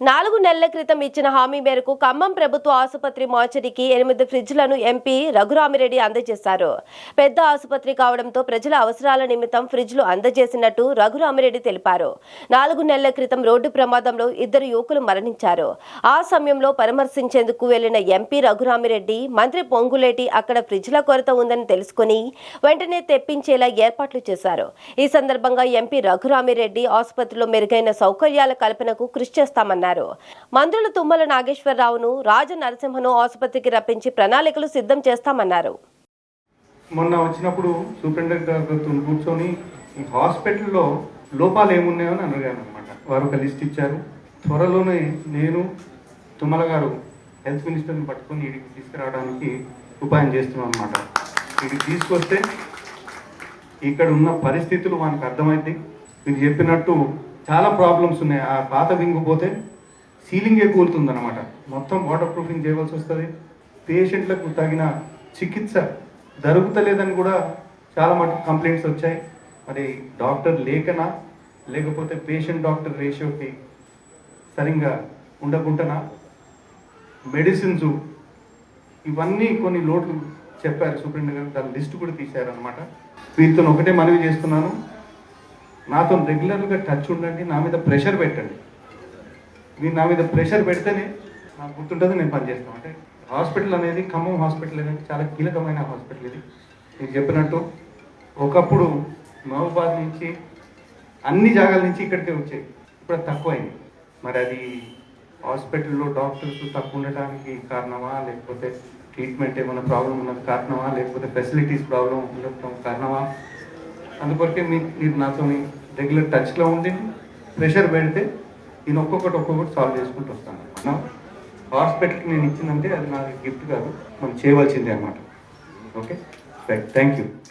4 నెలల క్రితం ఇచ్చిన హామీ మేరకు ఖమ్మం ప్రభుత్వ ఆసుపత్రి మార్చరీకి 8 ఫ్రిడ్జ్లను ఎంపీ రఘురామిరెడ్డి అందజేశారు. పెద్ద ఆసుపత్రి కావడంతో ప్రజల అవసరాల నిమిత్తం ఫ్రిడ్జ్లు అందజేసినట్టు రఘురామిరెడ్డి తెలిపారు. 4 నెలల క్రితం రోడ్డు ప్రమాదంలో 2 యువకులు మరణించారు. ఆ సమయంలో పరామర్శించేందుకు వెళ్లిన ఎంపీ రఘురామిరెడ్డి మంత్రి పొంగులేటి అక్కడ ఫ్రిడ్జ్ల కొరత ఉందని తెలుసుకుని వెంటనే తెప్పించేలా ఏర్పాట్లు చేశారు. ఈ సందర్భంగా ఎంపీ రఘురామిరెడ్డి ఆసుపత్రిలో మెరుగైన సౌకర్యాల కల్పనకు కృషి చేస్తామన్నారు. మంత్రులు తుమ్మల నాగేశ్వరరావును, రాజ నరసింహను ఆసుపత్రికి రప్పించి ప్రణాళికలు సిద్ధం చేస్తామన్నారు. మొన్న వచ్చినప్పుడు సూపరింటెండెంట్ గారితో కూర్చొని ఈ హాస్పిటల్లో లోపాలు ఏమున్నాయో అని అడిగాను అనమాట. వారు ఒక లిస్ట్ ఇచ్చారు. త్వరలోనే నేను తుమ్మల గారు హెల్త్ మినిస్టర్ని పట్టుకొని వీడికి తీసుకురావడానికి ఉపాయం చేస్తున్నాం అనమాట. వీడికి తీసుకొస్తే ఇక్కడ ఉన్న పరిస్థితులు మనకు అర్థమైంది. మీరు చెప్పినట్టు చాలా ప్రాబ్లమ్స్ ఉన్నాయి. ఆ పాత వింగిపోతే సీలింగే కూలుతుందన్నమాట. మొత్తం వాటర్ ప్రూఫింగ్ చేయవలసి వస్తుంది. పేషెంట్లకు తగిన చికిత్స జరుగుతలేదని కూడా చాలా మటుకు కంప్లైంట్స్ వచ్చాయి. మరి డాక్టర్ లేకనా, లేకపోతే పేషెంట్ డాక్టర్ రేషియోకి సరిగ్గా ఉండకుండానా, మెడిసిన్స్ ఇవన్నీ కొన్ని లోట్లు చెప్పారు సూపరింటెండెంట్ గారు. దాని లిస్ట్ కూడా తీశారనమాట. వీరితో ఒకటే మనవి చేస్తున్నాను, నాతో రెగ్యులర్గా టచ్ ఉండండి, నా మీద ప్రెషర్ పెట్టండి. మీరు నా మీద ప్రెషర్ పెడితేనే నాకు గుర్తుంటుంది, నేను పనిచేస్తాను. అంటే హాస్పిటల్ అనేది, ఖమ్మం హాస్పిటల్ అనేది చాలా కీలకమైన హాస్పిటల్. ఇది మీరు చెప్పినట్టు ఒకప్పుడు మహబూబాద్ నుంచి అన్ని జాగాల నుంచి ఇక్కడికే వచ్చాయి. ఇప్పుడు తక్కువైంది. మరి అది హాస్పిటల్లో డాక్టర్స్ తక్కువ ఉండటానికి కారణమా, లేకపోతే ట్రీట్మెంట్ ఏమైనా ప్రాబ్లం ఉన్నది కారణమా, లేకపోతే ఫెసిలిటీస్ ప్రాబ్లం ఉండటం కారణమా? అందుకొరకే మీరు నాతో రెగ్యులర్ టచ్లో ఉండి ప్రెషర్ పెడితే నేను ఒక్కొక్కటి సాల్వ్ చేసుకుంటూ వస్తాను. హాస్పిటల్కి నేను ఇచ్చిందంటే అది నాకు గిఫ్ట్ కాదు, మనం చేయవలసిందే అన్నమాట. Okay, right, thank you.